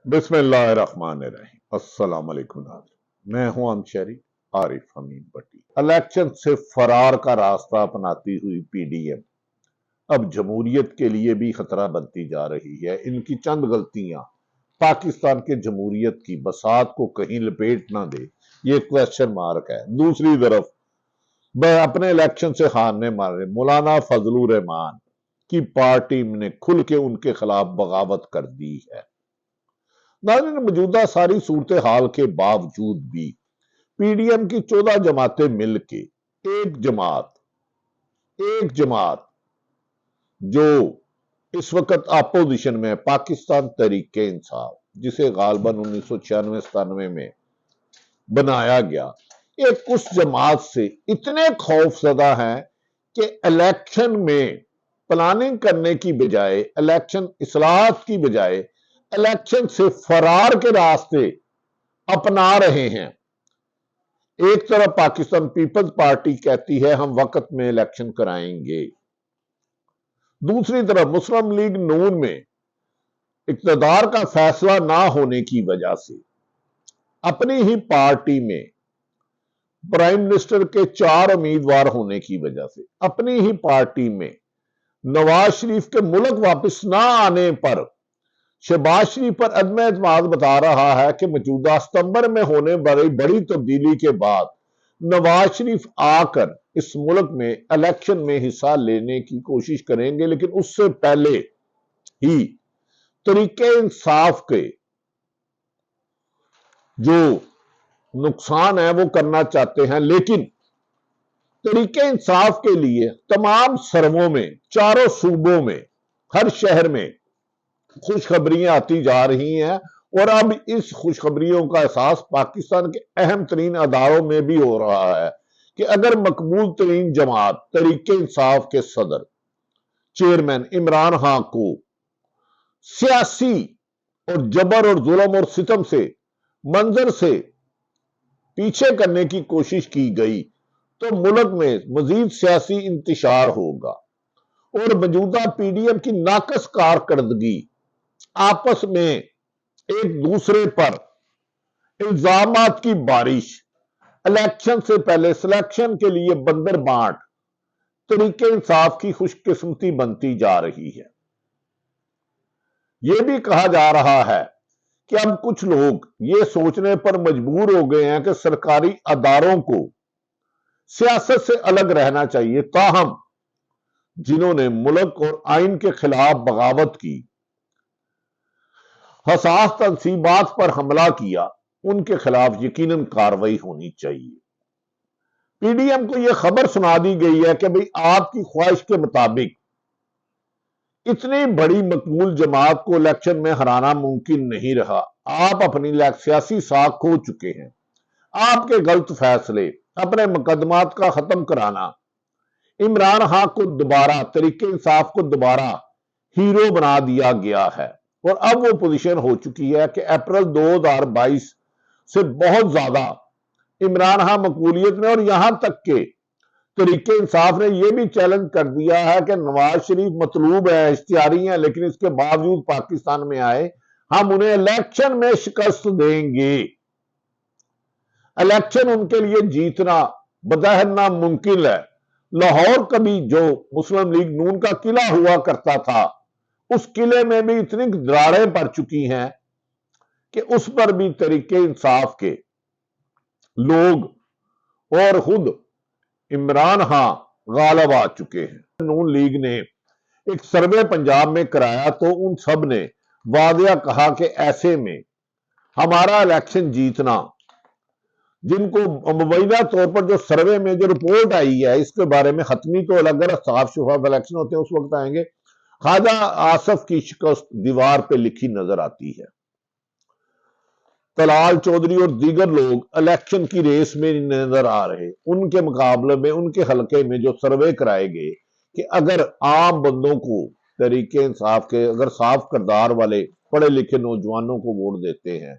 बिस्मिल्लाहिर्रहमानिर्रहीम। अस्सलाम वालेकुम नाज़रीन, मैं हूं अमशरी आरिफ अमीन भट्टी। इलेक्शन से फरार का रास्ता अपनाती हुई पीडीएम अब जमहूरियत के लिए भी खतरा बनती जा रही है। इनकी चंद गलतियां पाकिस्तान के जमहूरियत की बसात को कहीं लपेट ना दे, ये क्वेश्चन मार्क है। दूसरी तरफ अपने इलेक्शन से हारने मारे मौलाना फजलुर रहमान की पार्टी ने खुल के उनके खिलाफ बगावत कर दी है। नाज़रीन, मौजूदा सारी सूरत हाल के बावजूद भी पीडीएम की 14 जमातें मिलके एक जमात जो इस वक्त अपोजिशन में पाकिस्तान तहरीके इंसाफ, जिसे गालबन 1996-97 में बनाया गया, एक उस जमात से इतने खौफजदा हैं कि इलेक्शन में प्लानिंग करने की बजाय, इलेक्शन इस्लाहात की बजाय इलेक्शन से फरार के रास्ते अपना रहे हैं। एक तरफ पाकिस्तान पीपल्स पार्टी कहती है हम वक्त में इलेक्शन कराएंगे, दूसरी तरफ मुस्लिम लीग नून में इक्तदार का फैसला ना होने की वजह से अपनी ही पार्टी में प्राइम मिनिस्टर के 4 उम्मीदवार होने की वजह से अपनी ही पार्टी में नवाज शरीफ के मुल्क वापस ना आने पर शहबाज शरीफ पर अदम एतमाद बता रहा है कि मौजूदा सितंबर में होने वाली बड़ी तब्दीली के बाद नवाज शरीफ आकर इस मुल्क में इलेक्शन में हिस्सा लेने की कोशिश करेंगे, लेकिन उससे पहले ही तरीके इंसाफ के जो नुकसान है वो करना चाहते हैं। लेकिन तरीके इंसाफ के लिए तमाम सरवों में, चारों सूबों में, हर शहर में खुशखबरियां आती जा रही हैं और अब इस खुशखबरियों का एहसास पाकिस्तान के अहम तरीन अदारों में भी हो रहा है कि अगर मकबूल तरीन जमात तरीके इंसाफ के सदर चेयरमैन इमरान खान को सियासी और जबर और जुल्म और सितम से मंजर से पीछे करने की कोशिश की गई तो मुल्क में मजीद सियासी इंतशार होगा और मौजूदा पीडीएम की नाकस कारकर्दगी, आपस में एक दूसरे पर इल्जामात की बारिश, इलेक्शन से पहले सिलेक्शन के लिए बंदर बांट तरीके इंसाफ की खुशकिस्मती बनती जा रही है। यह भी कहा जा रहा है कि अब कुछ लोग ये सोचने पर मजबूर हो गए हैं कि सरकारी अदारों को सियासत से अलग रहना चाहिए। ताहम जिन्होंने मुल्क और आइन के खिलाफ बगावत की, हसास तनसीबात पर हमला किया, उनके खिलाफ यकीनन कार्रवाई होनी चाहिए। पीडीएम को यह खबर सुना दी गई है कि भाई आपकी ख्वाहिश के मुताबिक इतनी बड़ी मकबूल जमात को इलेक्शन में हराना मुमकिन नहीं रहा, आप अपनी सियासी साख खो चुके हैं। आपके गलत फैसले, अपने मुकदमात का खत्म कराना, इमरान खान को दोबारा तरीके इंसाफ को दोबारा हीरो बना दिया गया है और अब वो पोजीशन हो चुकी है कि अप्रैल 2022 से बहुत ज्यादा इमरान खान मकबूलियत में, और यहां तक के तरीके इंसाफ ने यह भी चैलेंज कर दिया है कि नवाज शरीफ मतलूब है, इश्तिहारी है, लेकिन इसके बावजूद पाकिस्तान में आए, हम उन्हें इलेक्शन में शिकस्त देंगे। इलेक्शन उनके लिए जीतना बज़ाहिर नामुमकिन है। लाहौर कभी जो मुस्लिम लीग नून का किला हुआ करता था, उस किले में भी इतनी दरारें पड़ चुकी हैं कि उस पर भी तरीके इंसाफ के लोग और खुद इमरान खान गालिब आ चुके हैं। नून लीग ने एक सर्वे पंजाब में कराया तो उन सब ने वादिया कहा कि ऐसे में हमारा इलेक्शन जीतना, जिनको मुबैना तौर पर जो सर्वे में जो रिपोर्ट आई है इसके बारे में हतमी तो अगर साफ शफाफ इलेक्शन होते हैं उस वक्त आएंगे, ख्वाजा आसफ की शिकस्त दीवार पे लिखी नजर आती है। तलाल चौधरी और दीगर लोग इलेक्शन की रेस में नजर आ रहे, उनके मुकाबले में उनके हलके में जो सर्वे कराए गए कि अगर आम बंदों को तरीके इंसाफ के अगर साफ किरदार वाले पढ़े लिखे नौजवानों को वोट देते हैं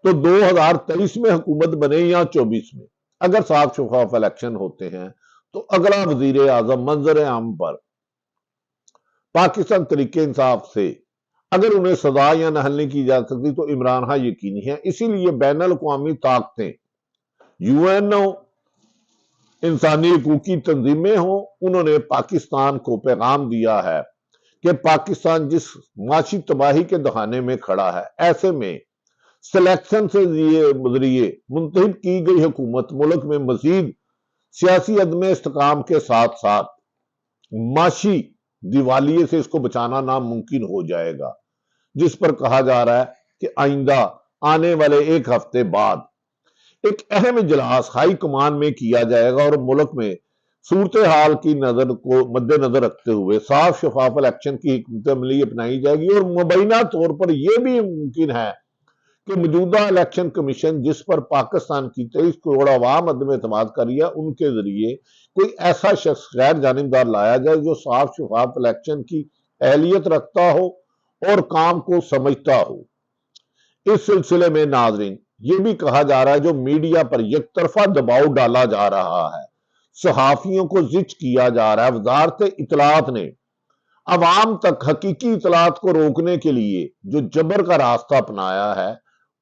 तो 2023 में हुकूमत बने या 24 में, अगर साफ शफाफ इलेक्शन होते हैं तो अगला वजीर आजम मंजर आम पर पाकिस्तान तरीके इंसाफ से اگر انہیں سزا یا نہ نہیں کی جا سکتی تو عمران خان یقینی ہے۔ اسی لیے بین الاقوامی طاقتیں، یو این او، انسانی حقوقی تنظیمیں ہوں، انہوں نے پاکستان کو پیغام دیا ہے کہ پاکستان جس معاشی تباہی کے دہانے میں کھڑا ہے، ایسے میں سلیکشن سے ذریعے منتخب کی گئی حکومت ملک میں مزید سیاسی عدم استحکام کے ساتھ ساتھ معاشی دیوالیے سے اس کو بچانا ناممکن ہو جائے گا، جس پر کہا جا رہا ہے کہ آئندہ آنے والے ایک ہفتے بعد ایک اہم اجلاس ہائی کمان میں کیا جائے گا، اور ملک میں صورتحال کی نظر کو مد نظر رکھتے ہوئے صاف شفاف الیکشن کی حکمت عملی اپنائی جائے گی، اور مبینہ طور پر یہ بھی ممکن ہے کہ موجودہ الیکشن کمیشن جس پر پاکستان کی 23 کروڑ عوام عدم اعتماد کر رہی ہے، ان کے ذریعے کوئی ایسا شخص غیر جانبدار لایا جائے جو صاف شفاف الیکشن کی اہلیت رکھتا ہو اور کام کو سمجھتا ہو۔ اس سلسلے میں ناظرین یہ بھی کہا جا رہا ہے جو میڈیا پر یک طرفہ دباؤ ڈالا جا رہا ہے، صحافیوں کو زچ کیا جا رہا ہے، وزارت اطلاعات نے عوام تک حقیقی اطلاعات کو روکنے کے لیے جو جبر کا راستہ اپنایا ہے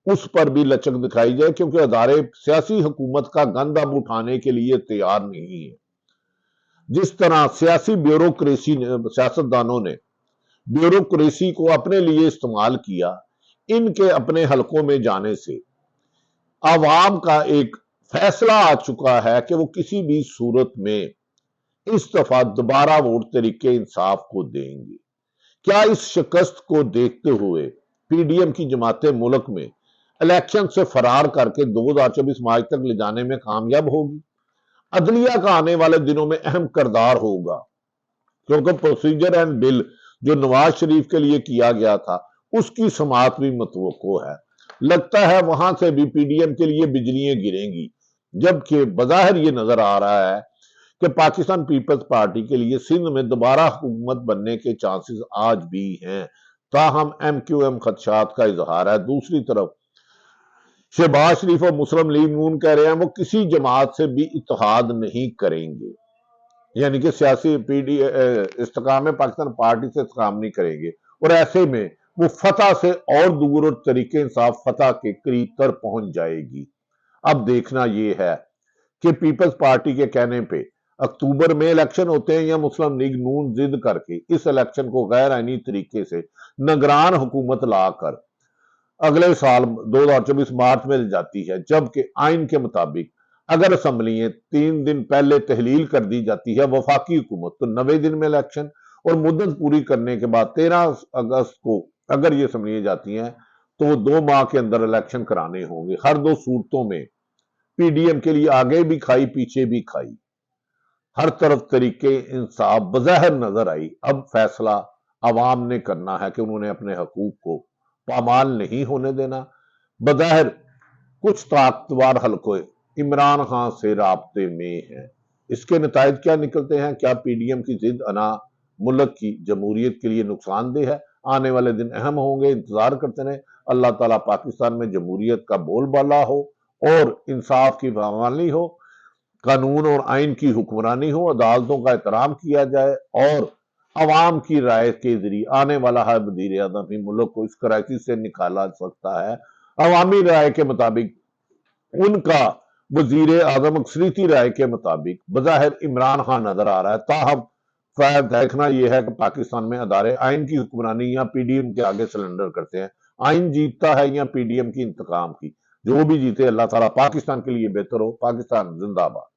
اس پر بھی لچک دکھائی جائے، کیونکہ ادارے سیاسی حکومت کا گند اب اٹھانے کے لیے تیار نہیں ہے۔ جس طرح سیاسی سیاستدانوں نے بیوروکریسی کو اپنے لیے استعمال کیا، ان کے اپنے حلقوں میں جانے سے عوام کا ایک فیصلہ آ چکا ہے کہ وہ کسی بھی صورت میں اس دفعہ دوبارہ ووٹ طریقے انصاف کو دیں گے۔ کیا اس شکست کو دیکھتے ہوئے پی ڈی ایم کی جماعتیں ملک میں الیکشن سے فرار کر کے 2024 مارچ تک لے جانے میں کامیاب ہوگی؟ عدلیہ کا آنے والے دنوں میں اہم کردار ہوگا، کیونکہ پروسیجر اینڈ بل جو نواز شریف کے لیے کیا گیا تھا اس کی سماعت بھی متوقع ہے۔ لگتا ہے وہاں سے بھی پی ڈی ایم کے لیے بجلیاں گریں گی، جبکہ بظاہر یہ نظر آ رہا ہے کہ پاکستان پیپلز پارٹی کے لیے سندھ میں دوبارہ حکومت بننے کے چانسز آج بھی ہیں، تاہم ایم کیو ایم خدشات کا اظہار ہے۔ دوسری طرف شہباز شریف اور مسلم لیگ نون کہہ رہے ہیں وہ کسی جماعت سے بھی اتحاد نہیں کریں گے، یعنی کہ سیاسی استحکام پاکستان پارٹی سے استحکام نہیں کریں گے، اور ایسے میں وہ فتح سے اور دور اور طریقے انصاف فتح کے قریب تر پہنچ جائے گی۔ اب دیکھنا یہ ہے کہ پیپلز پارٹی کے کہنے پہ اکتوبر میں الیکشن ہوتے ہیں یا مسلم لیگ نون ضد کر کے اس الیکشن کو غیر آئینی طریقے سے نگران حکومت لا کر اگلے سال 2024 مارچ میں جاتی ہے، جبکہ آئین کے مطابق اگر اسمبلییں 3 دن پہلے تحلیل کر دی جاتی ہے وفاقی حکومت تو 90 دن میں الیکشن، اور مدت پوری کرنے کے بعد 13 اگست کو اگر یہ اسمبلیاں جاتی ہیں تو وہ 2 ماہ کے اندر الیکشن کرانے ہوں گے۔ ہر دو صورتوں میں پی ڈی ایم کے لیے آگے بھی کھائی پیچھے بھی کھائی، ہر طرف طریقے انصاف بظاہر نظر آئی۔ اب فیصلہ عوام نے کرنا ہے کہ انہوں نے اپنے حقوق کو پامال نہیں ہونے دینا۔ بظاہر کچھ طاقتور حلقے عمران خان سے رابطے میں ہیں، اس کے نتائج کیا نکلتے ہیں؟ کیا پی ڈی ایم کی ضد انا ملک کی جمہوریت کے لیے نقصان دہ ہے؟ آنے والے دن اہم ہوں گے، انتظار کرتے رہیں۔ اللہ تعالیٰ پاکستان میں جمہوریت کا بول بالا ہو اور انصاف کی پامالی ہو، قانون اور آئین کی حکمرانی ہو، عدالتوں کا احترام کیا جائے، اور عوام کی رائے کے ذریعے آنے والا ہے وزیر اعظم ہی ملک کو اس کرائسس سے نکالا سکتا ہے۔ عوامی رائے کے مطابق ان کا وزیر اعظم اکثریتی رائے کے مطابق بظاہر عمران خان نظر آ رہا ہے، تاہم دیکھنا یہ ہے کہ پاکستان میں ادارے آئین کی حکمرانی یا پی ڈی ایم کے آگے سرنڈر کرتے ہیں، آئین جیتتا ہے یا پی ڈی ایم کی انتقام کی؟ جو بھی جیتے اللہ تعالیٰ پاکستان کے لیے بہتر ہو۔ پاکستان زندہ باد۔